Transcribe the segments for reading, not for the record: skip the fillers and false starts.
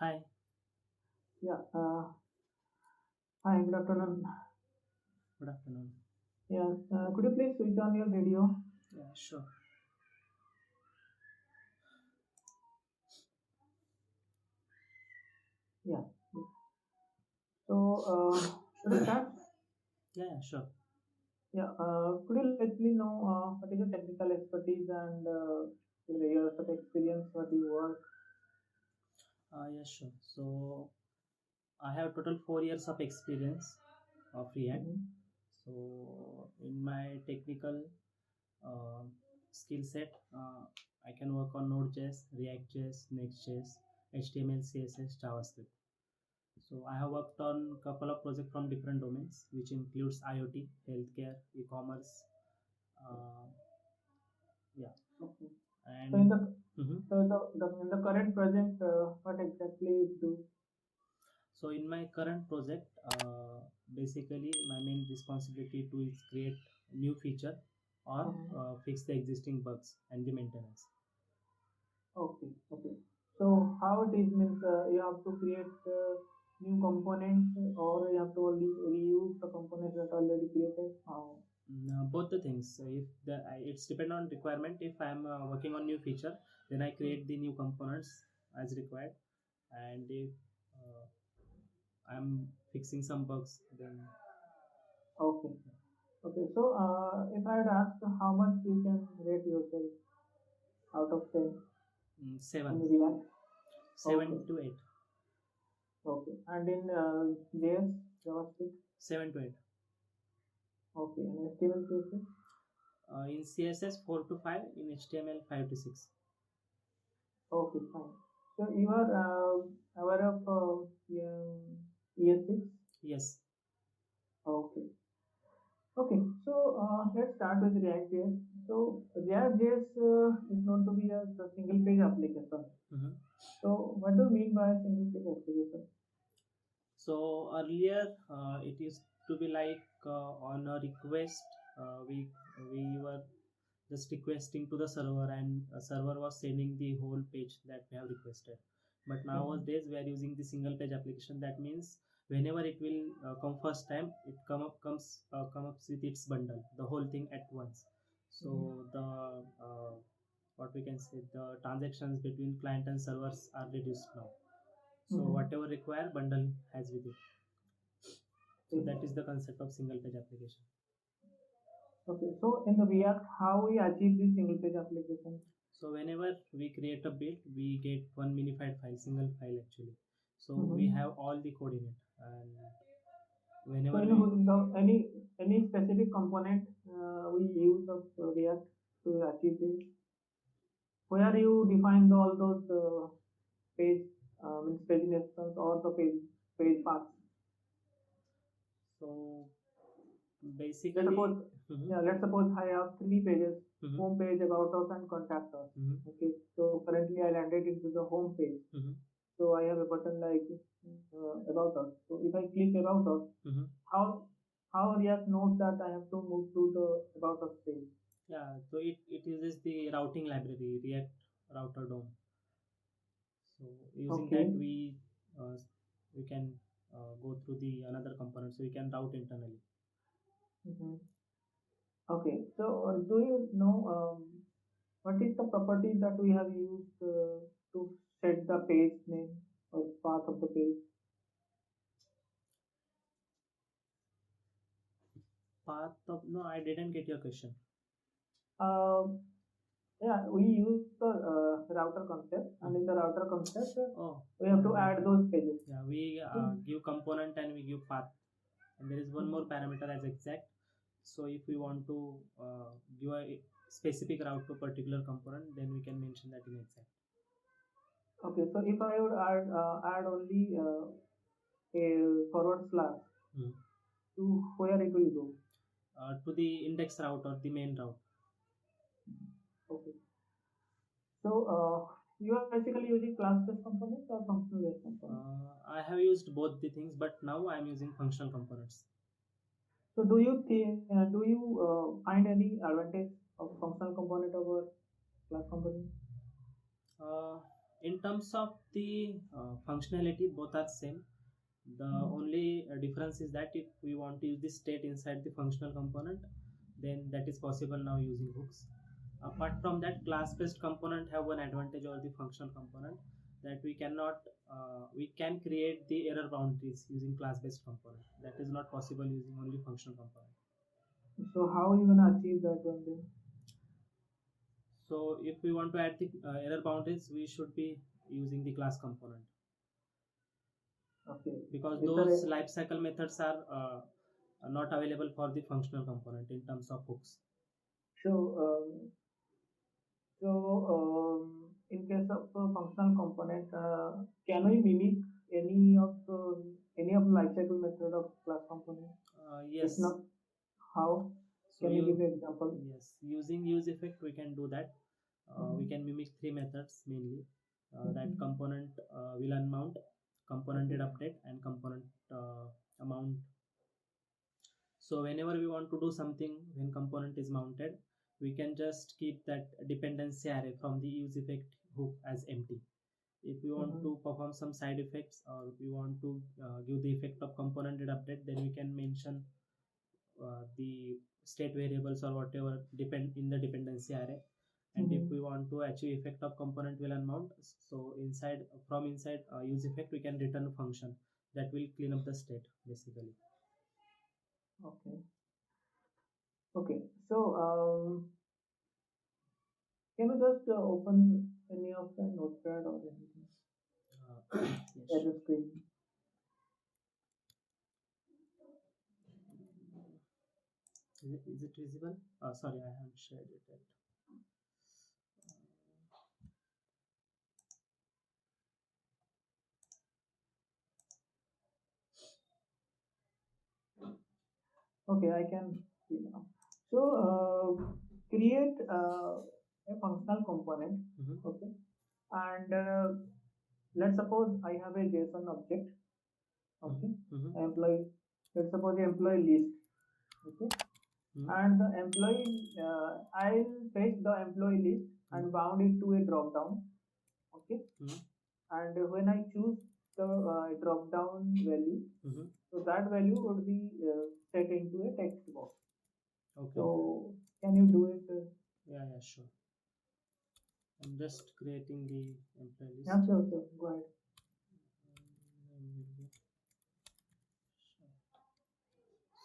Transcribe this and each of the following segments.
Hi. Yeah. Hi, good afternoon. Good afternoon. Yeah. Could you please switch on your video? Yeah, sure. Yeah. So, should I start? Yeah, sure. Yeah. Could you let me know what is your technical expertise and your years of experience, what you work? Yeah, sure. So I have total 4 years of experience of React. Mm-hmm. So in my technical uh, skill set, I can work on Node.js, React.js, Next.js, HTML, CSS, JavaScript. So I have worked on couple of projects from different domains, which includes IoT, healthcare, e-commerce. Uh, yeah, Okay. So in and the mhm. in the current project, what exactly you do? So in my current project, basically my main responsibility to is create new feature or Mhm. fix the existing bugs and the maintenance. Okay. Okay. So how it is means you have to create new components or you have to only reuse the components that are already created. How? Both the things. So if it's depend on requirement. If I'm working on new feature, then I Hmm. create the new components as required, and if uh, I'm fixing some bugs, then Okay. Okay. So if I had asked how much you can rate yourself out of 10 on seven, React. Okay. 7 to 8, Okay. And in JS, JavaScript. 7 to 8. Okay. And HTML, CSS. In CSS 4 to 5, in HTML 5 to 6. Okay. Fine. So you are aware of ES6? Yes. Okay. Okay, so let's start with React.js. So React.js is known to be a single page application. Mhm. So what do you mean by single page application? So earlier, it used to be like on a request, we were just requesting to the server, and a server was sending the whole page that we have requested. But Mhm. nowadays, we are using the single page application. That means whenever it will come first time, it come up with its bundle, the whole thing at once. Mhm. So the what we can say, the transactions between client and servers are reduced now. So Mhm. whatever require, bundle has with it. So that is Okay. the concept of single page application. Okay, so in the React, how we achieve this single page application? So whenever we create a build, we get one minified file, single file actually. So we Mhm. have all the code in it, and So whenever in we any specific component we use of React to achieve this? Where you define all those page means page instance or the page paths. so Let's basically. suppose, Mhm, yeah, let's suppose I have three pages: mhm, home page, about us, and contact us. mhm, Okay, so currently I landed into the home page. mhm, So I have a button like about us. So if I click about us, mhm. how how React knows that I have to move to the about us page? Yeah, so it uses the routing library, React Router DOM. So using Okay. that, we can go through the another component, so we can route internally. Hmm. Okay. So do you know what is the property that we have used to set the page name or path of the page? Path of, no, I didn't get your question. Um, yeah, we use the router concept, and in Mhm. the router concept, Oh, we have yeah, to that add one. those pages. Yeah, we Okay. give component and we give path, and there is one more Mhm. parameter as exact. So if we want to give a specific route to particular component, then we can mention that in exact. Okay, so if I would add only a forward slash Hmm. to where it will go. To the index route or the main route. Okay. So you are basically using class-based components or functional-based components. I have used both the things, but now I am using functional components. So do you find any advantage of functional component over class component? Uh, In terms of the functionality, both are same. The only difference is that if we want to use the state inside the functional component, then that is possible now using hooks. Apart from that, class-based component have one advantage over the functional component, that we cannot we can create the error boundaries using class-based component. That is not possible using only functional component. So how are you gonna achieve that one then? So if we want to add the error boundaries, we should be using the class component, Okay. because Is there those lifecycle methods are not available for the functional component in terms of hooks. so in case of functional component, can we mimic any of the lifecycle method of class component? If Yes. not, how? So Can you give an example? yes, using use effect we can do that. We can mimic three methods mainly. That component will unmount, component did update, and component amount. So whenever we want to do something when component is mounted, we can just keep that dependency array from the use effect hook as empty. If we want to perform some side effects, or we want to give the effect of component did update, then we can mention the state variables or whatever depend in the dependency array. And if we want to achieve effect of component will unmount, so inside use effect we can return a function that will clean up the state basically. Okay. Okay. So can you just open any of the notepad or anything Yes, at sure. the screen? Is it visible? Sorry, I haven't shared it yet. Okay, I can see now. So create a functional component. Okay, and let's suppose I have a JSON object. Okay, employee. Let's suppose the employee list. Okay, and the employee, I'll fetch the employee list and bound it to a drop down. Okay, and when I choose the drop down value, so that value would be set into a text box. Okay. So can you do it? Yeah, sure. I'm just creating the employee list. Yeah, sure. Go ahead.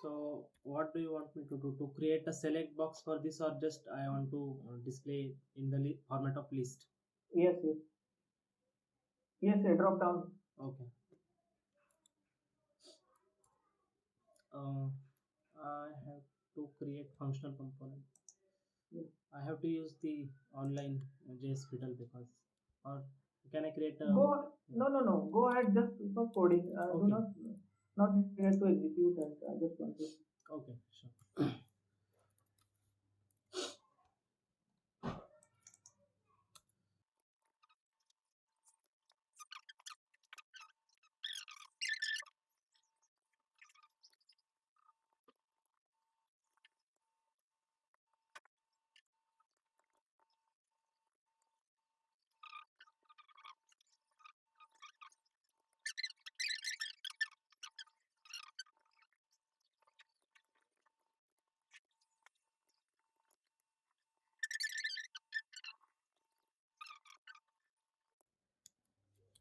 So what do you want me to do? To create a select box for this, or just I want to display in the format of list? Yes. Yes, a drop down. Okay. I have to create functional component. Yes. I have to use the online JS fiddle because, or can I create a? Go. No. Go ahead. Just for coding. Do Okay. not need to execute, and I just want to. Okay, sure.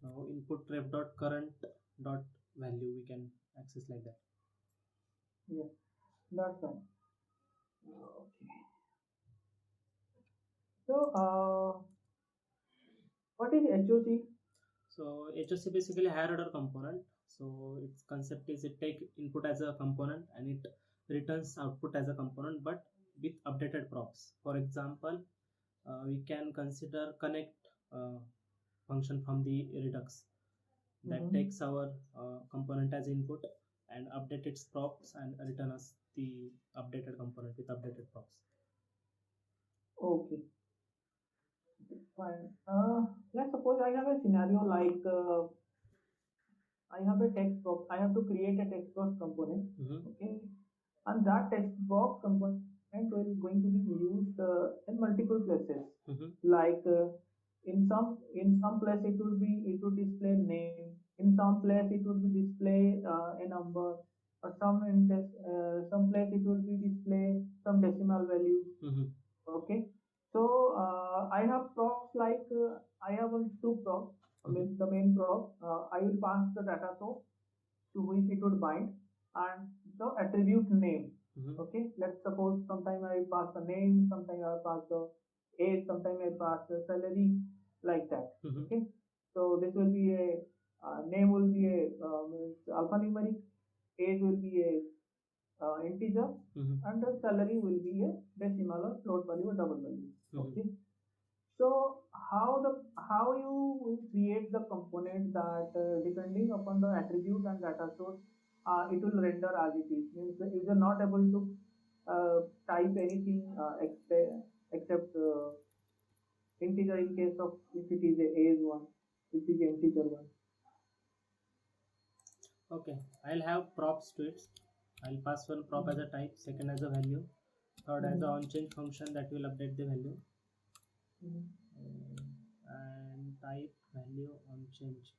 Now input ref dot current dot value we can access like that. Yes, that's fine. Okay. So, what is HOC? So HOC basically higher order component. So its concept is it take input as a component and it returns output as a component, but with updated props. For example, we can consider connect function from the Redux that takes our component as input and update its props and return us the updated component with updated props. Okay, fine. Let's suppose I have a scenario like I have a text box. I have to create a text box component. Okay, and that text box component is going to be used in multiple places. Like In some place it would display name. In some place it would be display a number, or some place it will be display some decimal value. Okay, so I have props like I have only two props. I mean the main prop, I will pass the data source to which it would bind, and the attribute name. Okay, let's suppose sometime I pass the name, sometime I pass the age, sometime I pass the salary, like that. Okay, so this will be a name will be a alphanumeric, age will be a integer, and the salary will be a decimal or float value or double value. Okay, so how you will create the component that depending upon the attribute and data source, it will render as it is. Means you are not able to type anything except integer in case of if it is a age one, if it is integer one. Okay, I'll have props to it. I'll pass one prop as a type, second as a value, third as the onChange function that will update the value, and type value onChange.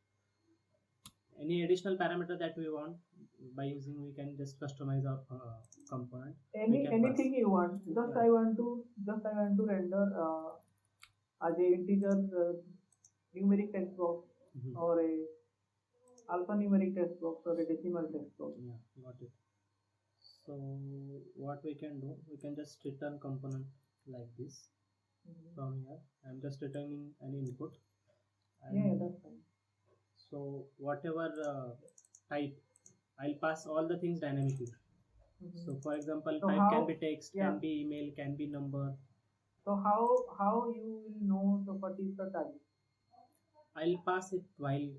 Any additional parameter that we want, by using we can just customize our component. Anything you want. Just I want to render as a integer numeric text box, or a alphanumeric text box, or a decimal text box. Yeah, got it. So what we can do, we can just return component like this. From here I'm just returning an input, and yeah, that's fine. so whatever type, I'll pass all the things dynamically. So for example, So type can be text, can be email, can be number. So how you will know the what is the type? I'll pass it while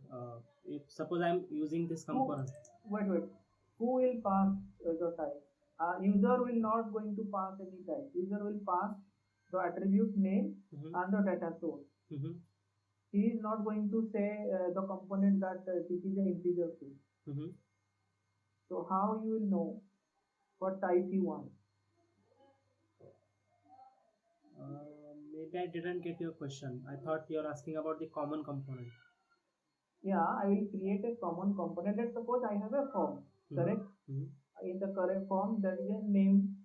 if suppose I'm using this component. Wait. Who will pass the type? User will not going to pass any type. User will pass the attribute name and the data source. He is not going to say the component that this is an integer field. So how you will know what type you want? Maybe I didn't get your question. I thought you're asking about the common component. Yeah, I will create a common component. Let's suppose I have a form, correct? In the correct form, there is a name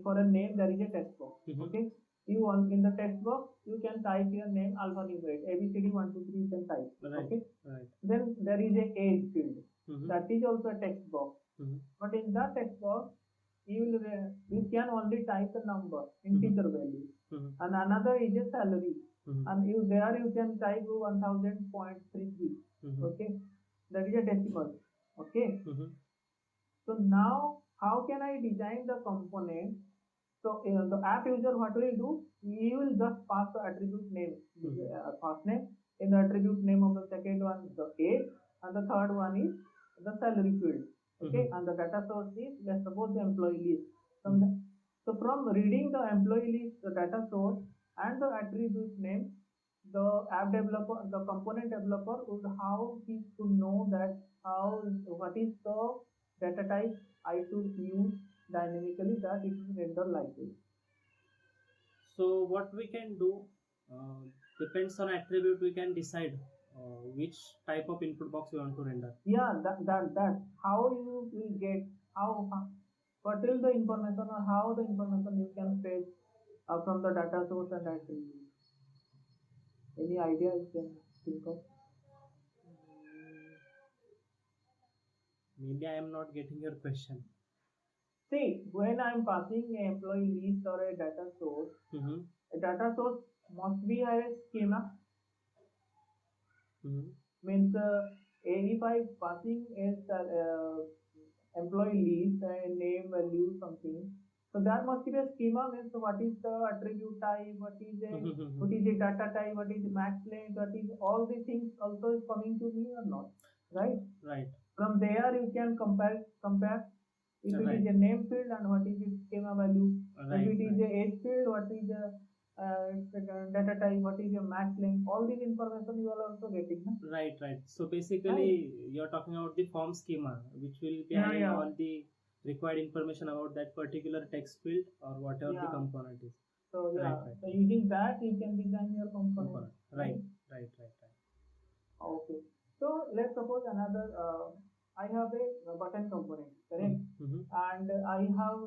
for a name. There is a text box. Okay, you want in the text box you can type your name alphanumeric ABCD 1 2 3. You can type. Okay, then there is a age field. That is also a text box. But in that text box, you can only type the number, integer value, and another is a salary, and you can type 1000.33. Okay, that is a decimal. Okay, so now how can I design the component? So the app user, what will do? He will just pass the attribute name, first name. In the attribute name of the second one, the age, and the third one is the salary field. Okay, and the data source is, let's suppose, the employee list. So from reading the employee list, the data source, and the attribute name, the app developer, the component developer, would how he should know that what is the data type I should use dynamically, that it will render like this. So what we can do, depends on attribute, we can decide which type of input box we want to render. Yeah, that how you will get what is the information, or how the information you can fetch from the data source and attribute. Any idea you can think of? Maybe I am not getting your question. See, when I am passing an employee list or a data source, a data source must be a schema. Means if I passing a employee list and name, value, something, so that must be a schema. Means what is the attribute type, what is the data type, what is the max length, what is all these things also is coming to me or not, right? Right. From there you can compare if it is a name field and what is its schema value. If it is a age field, what is the data type, what is your max length, all these information you are also getting. Right. So basically you're talking about the form schema, which will be having all the required information about that particular text field or whatever the component is. So Right, yeah, right. so using that you can design your component. Component. Right. Okay. So let's suppose another. I have a button component, correct? Mm-hmm. And I have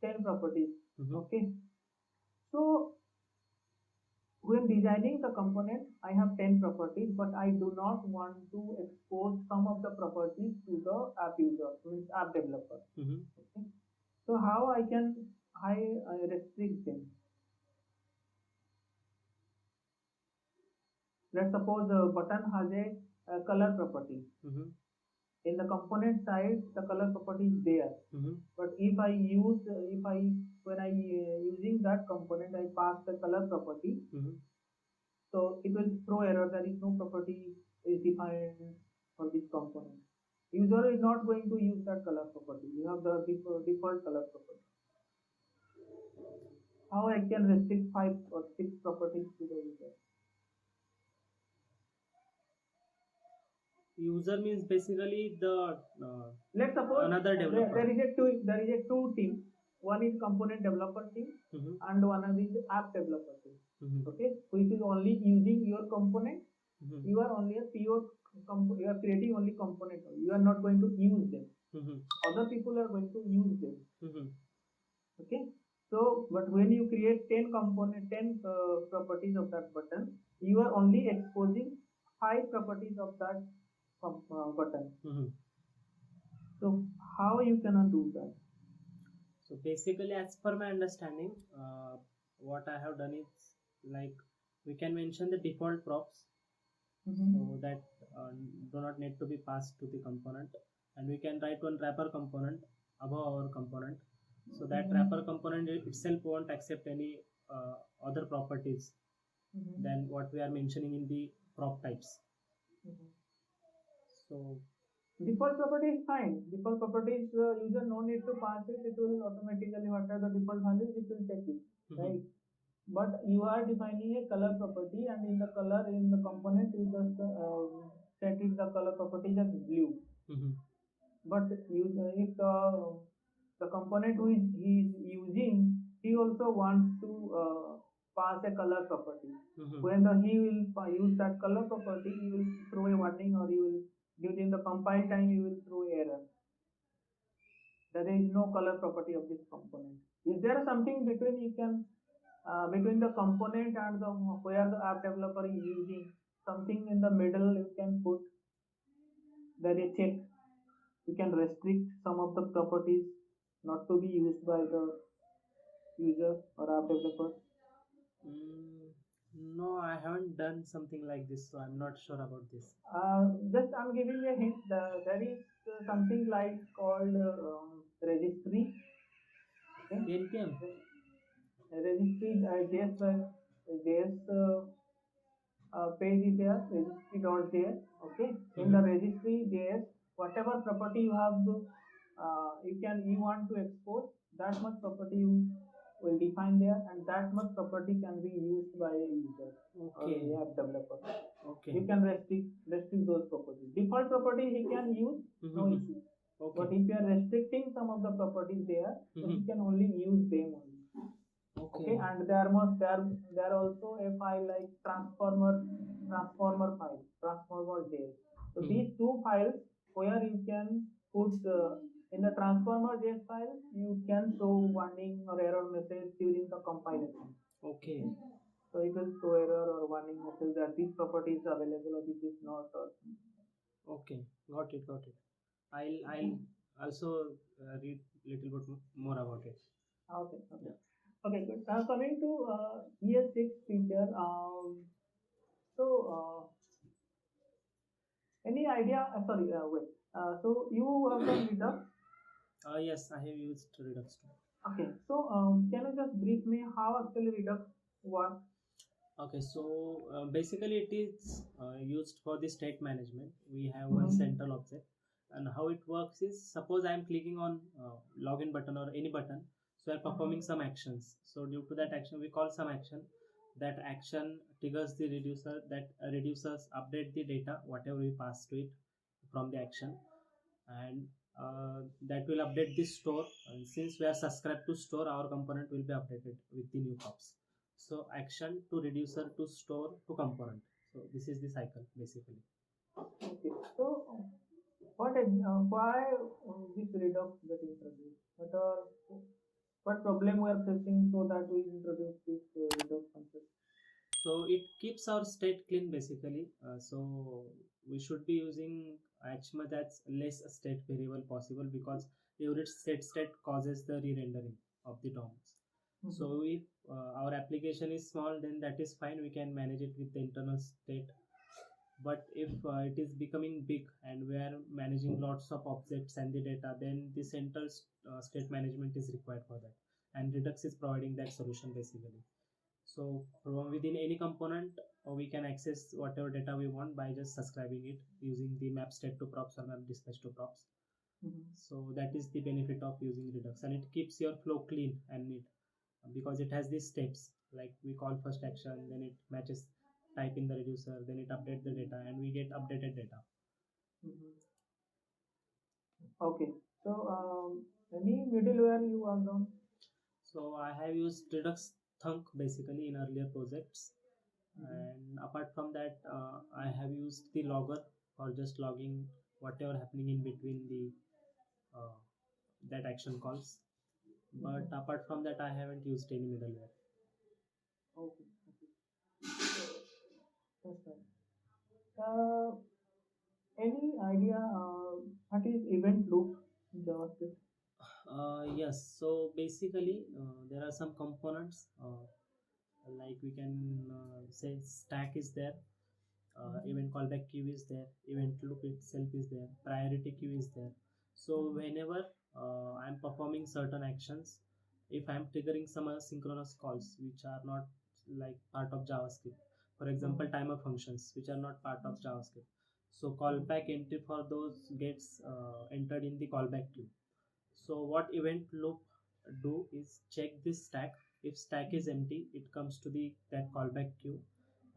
10 properties. Mm-hmm. Okay. So when designing the component, I have 10 properties, but I do not want to expose some of the properties to the app user, means app developer. Mm-hmm. Okay. So how I restrict them? Let's suppose a button has a color property. Mm-hmm. In the component side, the color property is there. Mm-hmm. But if I when I using that component, I pass the color property. Mm-hmm. So it will throw error. There is no property is defined for this component. User is not going to use that color property. You have the default color property. How I can restrict 5 or 6 properties to the user? User means basically the Let's suppose another developer. there is a two team. One is component developer team Mm-hmm. and one is app developer team. Mm-hmm. Okay, which is only using your component. Mm-hmm. You are only a pure you are creating only component. You are not going to use them. Mm-hmm. Other people are going to use them. Mm-hmm. Okay. So, but when you create 10 properties of that button, you are only exposing 5 properties of that button. Mm-hmm. So, how you cannot do that? So basically, as per my understanding, what I have done is like we can mention the default props so that do not need to be passed to the component, and we can write one wrapper component above our component, so that wrapper component itself won't accept any other properties than what we are mentioning in the prop types. So Default property is fine. Default property is user no need to pass it. It will automatically whatever the default values it will take it, right? But you are defining a color property, and in the color in the component you just set it the color property as blue. But if the component who is he is using, he also wants to pass a color property. When he will use that color property, he will throw a warning, or he will during the compile time he will throw error. There is no color property of this component. Is there something between you can between the component and the where the app developer is using something in the middle you can put there a check, you can restrict some of the properties not to be used by the user or app developer. no, I haven't done something like this, so I'm not sure about this. Just I'm giving a hint. There is something like called registry. Okay. NPM. Registry JS page is there, registry.js. Okay. In the registry JS, whatever property you have to, you want to export, that much property you will define there, and that much property can be used by a user or Okay. a app developer. Okay. You can restrict those properties. Default property he can use, no issue. Okay. But if you are restricting some of the properties there, so he can only use them only. Okay, and there also a file like transformer.js. So these two files where you can put in the transformer.js file you can show warning or error message during the compilation. Okay. So it will show error or warning message that this property is available or this is not. Okay. Got it. I'll also read little bit more about it. Okay. Okay, good. Coming to ES6 feature. So, any idea? Sorry, wait. So you have done Redux. Yes, I have used Redux too. Okay. So, can you just brief me how actually Redux works? Okay, so basically it is used for the state management. We have one central object, and how it works is, suppose I am clicking on login button or any button, so I'm performing some actions. So due to that action, we call some action. That action triggers the reducer. That reducers update the data whatever we pass to it from the action, and that will update the store. And since we are subscribed to store, our component will be updated with the new props. So action to reducer to store to component. So this is the cycle basically. Okay. So, why this Redux get introduced? What problem we are facing so that we introduce this Redux concept? So it keeps our state clean basically. So we should be using as much as less state variable possible, because every state causes the re-rendering of the DOMs. Mm-hmm. So if our application is small, then that is fine. We can manage it with the internal state. But if it is becoming big and we are managing lots of objects and the data, then the central state management is required for that. And Redux is providing that solution basically. So from within any component, we can access whatever data we want by just subscribing it using the map state to props or map dispatch to props. Mm-hmm. So that is the benefit of using Redux, and it keeps your flow clean and neat because it has these steps, like we call first action, then it matches type in the reducer, then it updates the data, and we get updated data. Mm-hmm. Okay. So, any middleware you worked on? So I have used Redux Thunk basically in earlier projects, Mm-hmm. and apart from that, I have used the logger for just logging whatever happening in between the uh, that action calls. But Mm-hmm. apart from that, I haven't used any middleware. Okay. Okay. That's fine. Uh, any idea what is event loop in JavaScript? Yes, so basically there are some components, like we can say stack is there, Mm-hmm. event callback queue is there, event loop itself is there, priority queue is there. So Mm-hmm. whenever I'm performing certain actions, if I'm triggering some asynchronous calls which are not like part of JavaScript, for example Mm-hmm. timer functions which are not part of JavaScript, so Mm-hmm. callback entry for those gets entered in the callback queue. So what event loop do is check this stack. If stack is empty, it comes to the that callback queue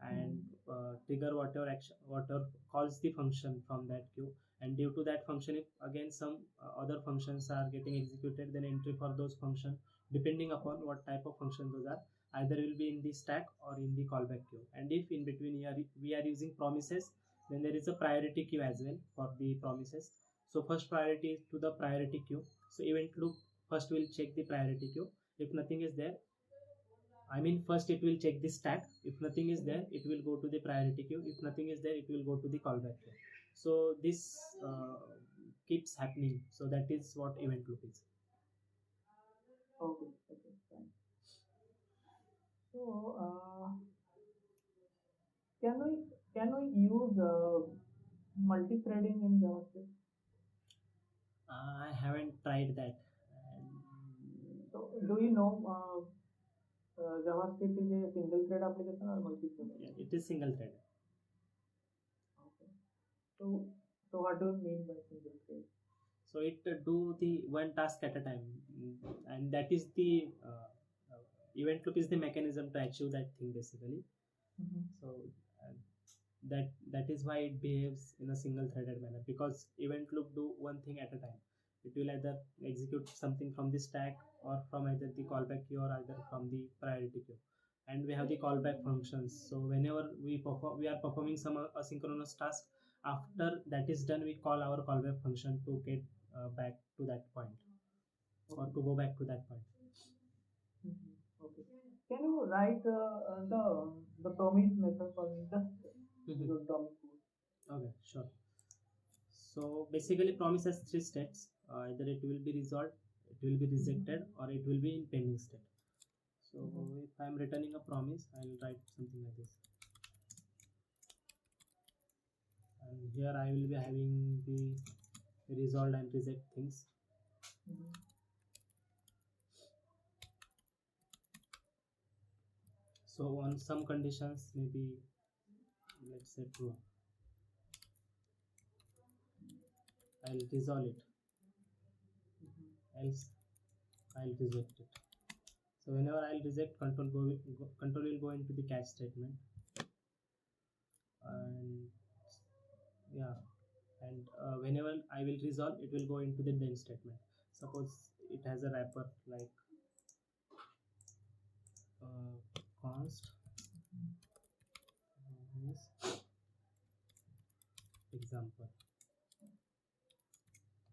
and Mm-hmm. trigger whatever action, whatever calls the function from that queue. And due to that function, if again some other functions are getting executed, then entry for those function, depending upon what type of function those are, either will be in the stack or in the callback queue. And if in between we are using promises, then there is a priority queue as well for the promises. So first priority is to the priority queue. So event loop first will check the priority queue. If nothing is there, I mean first it will check the stack. If nothing is there, it will go to the priority queue. If nothing is there, it will go to the callback queue. So this keeps happening. So that is what event loop is. Okay. Okay. Fine. So, can we use multi-threading in JavaScript? I haven't tried that. And So, do you know JavaScript is a single-thread application or multi-thread yeah, application? it is single thread. Okay. So, so what do you mean by single-thread? So it do the one task at a time. And that is the event loop is the mechanism to achieve that thing basically. Mm-hmm. So uh, that is why it behaves in a single threaded manner, because event loop do one thing at a time. It will either execute something from the stack or from either the callback queue or either from the priority queue. And we have the callback functions. So whenever we are performing some asynchronous task, after that is done, we call our callback function to get back to that point, or Okay. to go back to that point. Mhm. Okay. Can you write the promise method for me? Just Mhm. your dummy code. Okay, sure. So basically, promise has three states. Either it will be resolved, it will be Mm-hmm. rejected, or it will be in pending state. Mm-hmm. So if I'm returning a promise, I'll write something like this. And here I will be having the resolved and reject things. Mm-hmm. So on some conditions, maybe let's say true, I'll resolve it. Mm-hmm. Else I'll reject it. So whenever I'll reject, control will go into the catch statement, and yeah, and whenever I will resolve, it will go into the then statement. Suppose it has a wrapper like uh, first is example,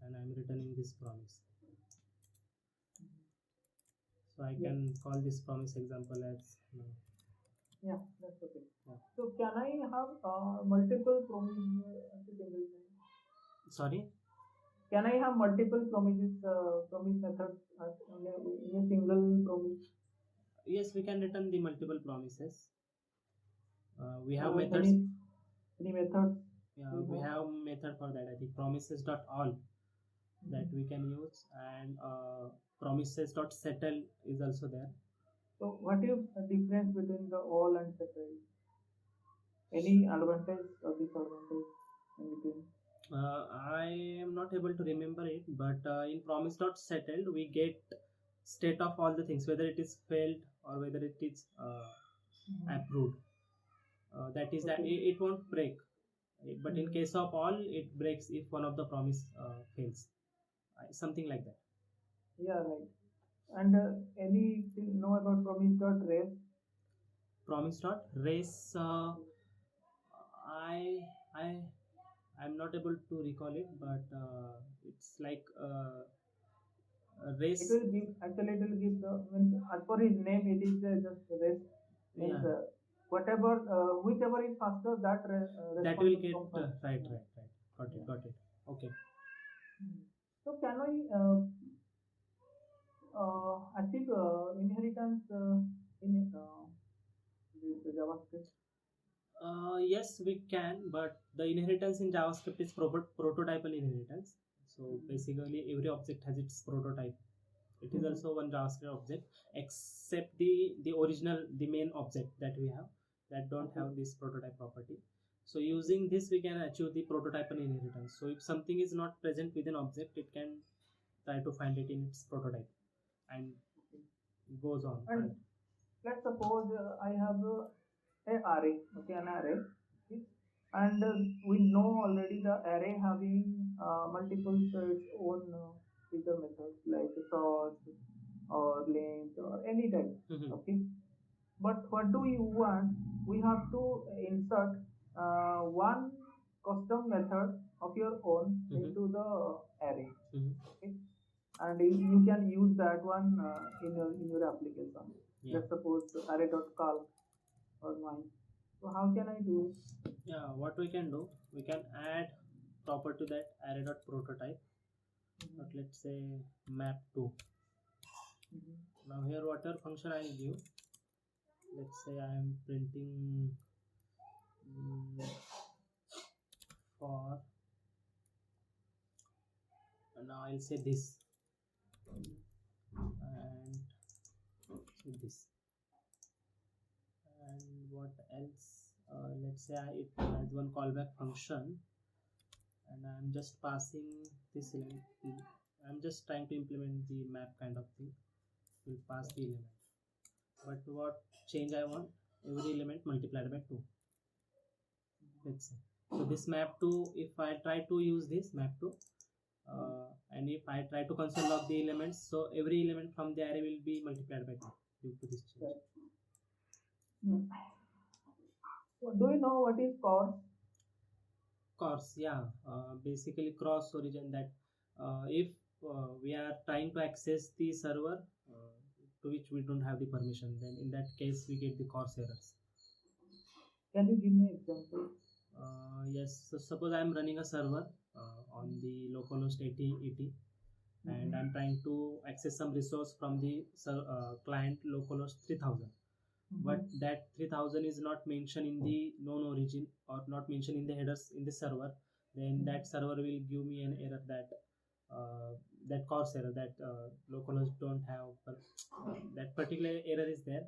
and I'm returning this promise. So I Yeah. can call this promise example as Yeah, that's okay. yeah. So can I have multiple promises at a single time? Sorry. Can I have multiple promises, promise methods in a single promise? Yes, we can return the multiple promises. We have methods. Any methods? Yeah, we have method for that. I think promises dot all that we can use, and promises dot settle is also there. So what is the difference between the all and settled? Any advantage or disadvantage in between? I am not able to remember it, but in promise dot settled we get state of all the things, whether it is failed or whether it is approved. That is that Okay. it won't break, but in case of all it breaks if one of the promise fails, something like that. Yeah, right. And anything know about promise dot rest? Promise dot race, I I'm not able to recall it, but it's like a It race. will give actually it will give the means as per his name it is just rest means Yeah, whatever whichever is faster that that response will will get come first. right. Got it, Yeah. got it. Okay. So can I achieve inheritance in this JavaScript? Yes, we can, but the inheritance in JavaScript is prototypal inheritance. So basically, every object has its prototype. It is also one JavaScript object, except the original, the main object that we have that don't have this prototype property. So using this, we can achieve the prototypal inheritance. So if something is not present within object, it can try to find it in its prototype and goes on. And let's suppose I have a array, okay, an array, okay, and we know already the array having multiple its own feature methods like sort or length or any type, okay. But what do we want? We have to insert one custom method of your own into the array, okay, and you can use that one in your application. Yeah. Let's suppose array.calc or mine. So how can I do it? Yeah, what we can do, we can add proper to that array.prototype. But let's say map to. Now here whatever function I will give, let's say I am printing for, and now I'll say this and say this, and what else, let's say it has one callback function, and I'm just passing this element. I'm just trying to implement the map kind of thing. Will pass the element, but what change I want, every element multiplied by 2, let's say. So this map to, if I try to use this map to, and if I try to console log the elements, so every element from the array will be multiplied by 2 due to this change. So do you know what is course? Course, yeah, basically cross origin, that if we are trying to access the server to which we don't have the permission, then in that case we get the course errors. Can you give me example? Yes, so suppose I am running a server on the localhost 8080, and I'm trying to access some resource from the client localhost 3000, but that 3000 is not mentioned in the known origin or not mentioned in the headers in the server, then that server will give me an error that that course error, that localhost don't have that particular error is there,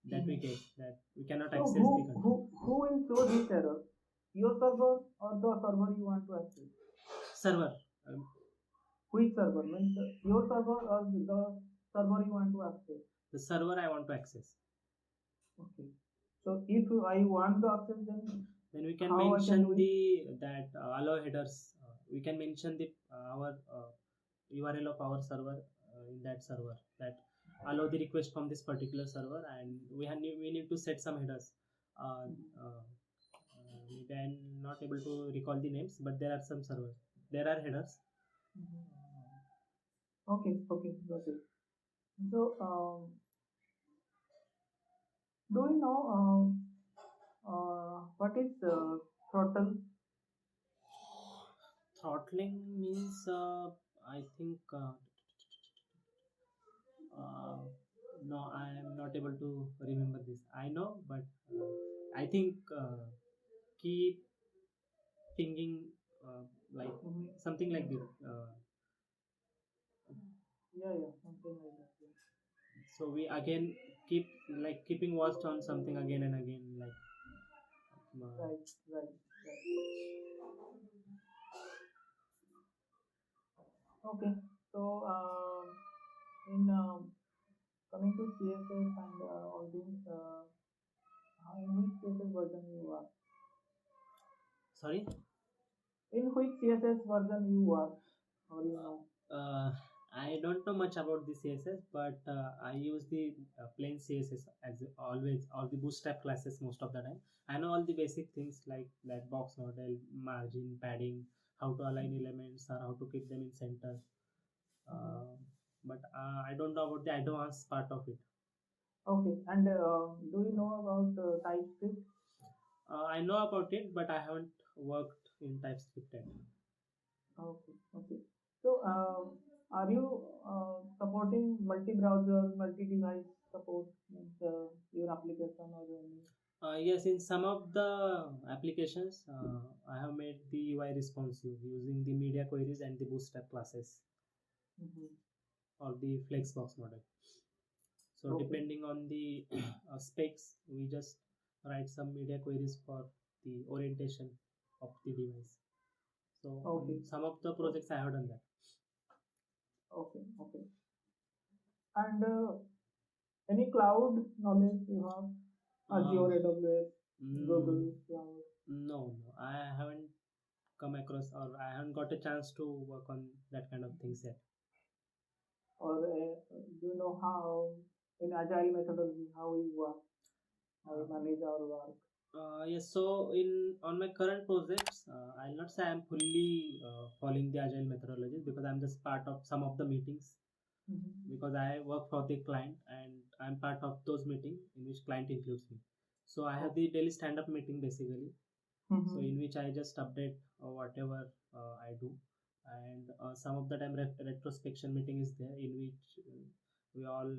that we get, that we cannot So access the content. who will throw this error? Your server or the server you want to access? Server. Which server? Means your server or the server you want to access? The server I want to access. Okay. So if I want to access, then we can mention the that allow headers. We can mention the our URL of our server in that server, that allow the request from this particular server, and we need to set some headers. Uh, uh, Maybe I'm not able to recall the names, but there are some servers. There are headers. Okay, okay, got it. So, do you know what is throttle? Throttling means I think uh, no, I am not able to remember this. I know, but I think keep pinging like Mhm. something like this. Yeah, yeah, something like that. Yeah. So we again keep like keeping watch on something again and again, like Right, right, right. Okay, so in coming to CSS and all these, in which CSS version you are? sorry. In which CSS version you are, or you know? uh, I don't know much about the CSS, but I use the plain CSS as always, all the bootstrap classes most of the time. I know all the basic things like that box model, margin, padding, how to align elements, or how to keep them in center. Mhm. Uh, but I don't know about the advanced part of it. Okay, and do you know about TypeScript? I know about it, but I haven't worked in TypeScript yet. Okay, okay. So, are you supporting multi-browser, multi-device support means your application or any? Yes, in some of the applications, I have made the UI responsive using the media queries and the bootstrap classes Mhm. or the flexbox model. So Okay, depending on the specs, we just write some media queries for the orientation of the device. So okay, on some of the o- projects, I have done that. okay, okay. And any cloud knowledge you have? Uh, Azure, AWS, mm, Google Cloud, no, I haven't come across, or I haven't got a chance to work on that kind of things yet. or do you know how in Agile methodology how we work, how we Uh, manage our work? yes, so in on my current projects, I'll not say I'm fully following the agile methodologies because I'm just part of some of the meetings, Mhm. because I work for the client and I'm part of those meetings in which client includes me. So I have Okay. the daily stand-up meeting basically. So Mhm. in which I just update whatever I do, and some of the time retrospection meeting is there in which we all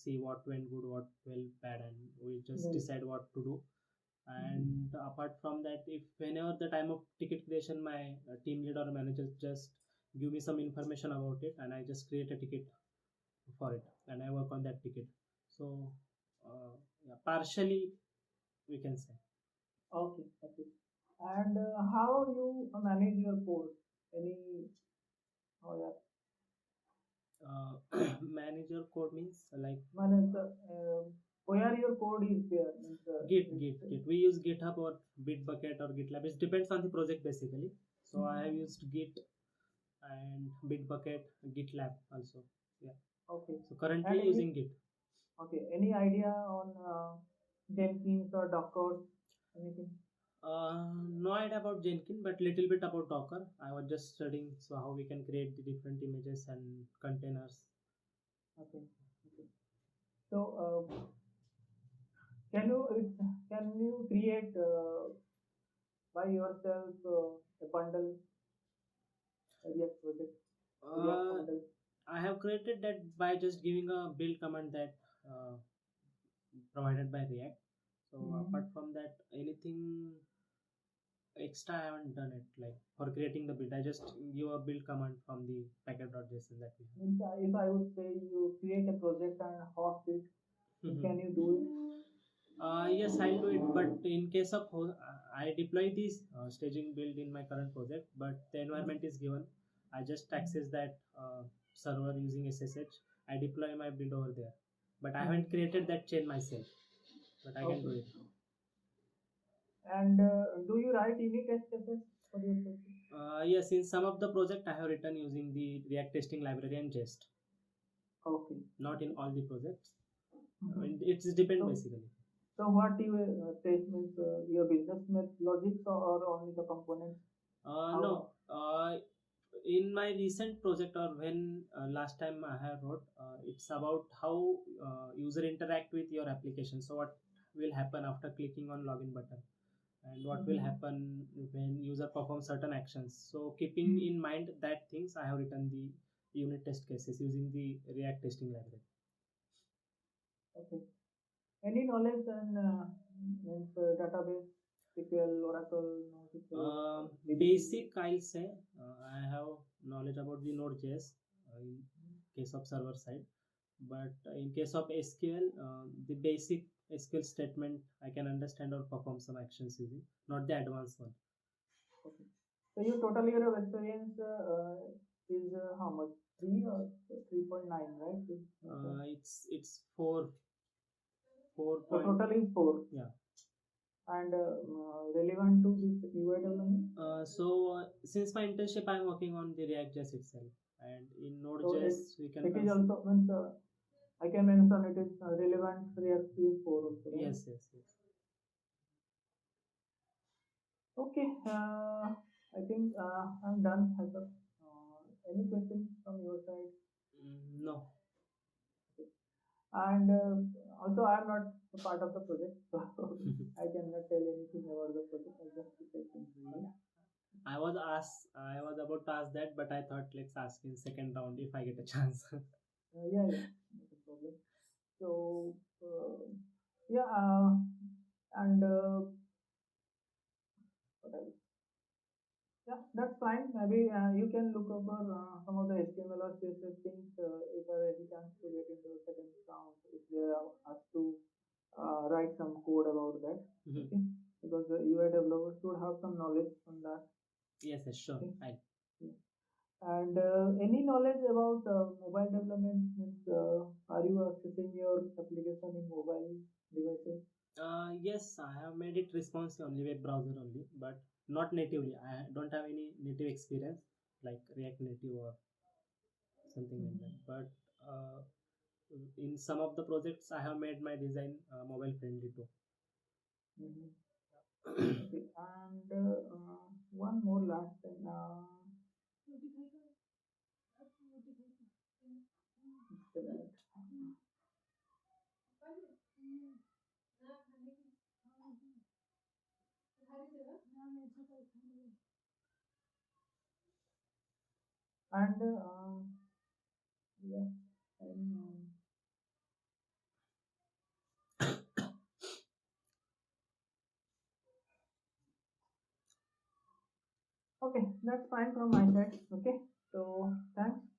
see what went good, what went bad, and we just Right. decide what to do. Mhm. And apart from that, if whenever the time of ticket creation, my team lead or manager just give me some information about it, and I just create a ticket for it and I work on that ticket. So yeah, partially we can say. Okay. Okay. And how you manage your code? Any? Oh yeah. Manager code means like Manage the where your code is there means Git. We use GitHub or Bitbucket or GitLab. It depends on the project basically. So I have Mhm. used Git and Bitbucket, GitLab also. Yeah. Okay. So currently And any using Git. okay any idea on Jenkins or Docker? Anything? No idea about Jenkins, but little bit about Docker. I was just studying so how we can create the different images and containers. Okay. Okay. So can you can you create by yourself a bundle, a React project, React Uh, bundle? I have created that by just giving a build command that provided by React. So apart Mhm. from that, anything extra I haven't done it. Like for creating the build, I just give a build command from the package.json that we Means if I would say you create a project and host it, have. can you do it? Yes, I'll do it. But in case of I deploy this staging build in my current project, but the Mhm. environment is given. I just access that server using SSH. I deploy my build over there, but I haven't Mhm. created that chain myself. But I can do Okay. it. And do you write unit test cases for your project? Yes, in some of the project I have written using the React testing library and Jest. Okay. not in all the projects. It's Mm-hmm. depend So, basically. so what you test means your business math logics or only the components? How? No, in my recent project, or when last time I have wrote, it's about how user interact with your application. So what will happen after clicking on login button, and what will Mm-hmm. happen when user performs certain actions. So keeping Mm-hmm. in mind that things, I have written the unit test cases using the React testing library. Okay. Any knowledge and means database, SQL, Oracle, NoSQL, DBT? Basic, I'll say. I have knowledge about the Node.js in case of server side, but in case of SQL, the basic SQL statement I can understand or perform some actions using, not the advanced one. Okay. So your total year of experience is how much? 3 or 3.9, right? It's four So point. total is 4. Yeah. And relevant to this UI development. Since my internship, I'm working on the React.js itself, and in So Node.js we can it is also means I can mention it is relevant React is 4 also, right? yes, yes, yes. Okay, I think I'm done. Any questions from your side? No. And also, I'm not a part of the project, so I cannot tell anything about the project. I just testing, right? I was about to ask that, but I thought let's ask in second round if I get a chance. Yeah, yeah, not a problem. So, yeah, and what else? Yeah, that's fine. Maybe you can look over some of the HTML or CSS things if I have a chance to get into the second round. If they are asked to write some code about that, okay? Because the UI developers should have some knowledge on that. Yes, yes, sure. Okay. I Yeah. And any knowledge about mobile development means are you accessing your application in mobile devices? yes, I have made it responsive only, web browser only, but not natively. I don't have any native experience like React Native or something like that. Mm-hmm. But in some of the projects, I have made my design mobile friendly too. Mm-hmm. Okay, and one more last thing. Just a minute. And yeah, and, okay, that's fine from my side. Okay, so thanks.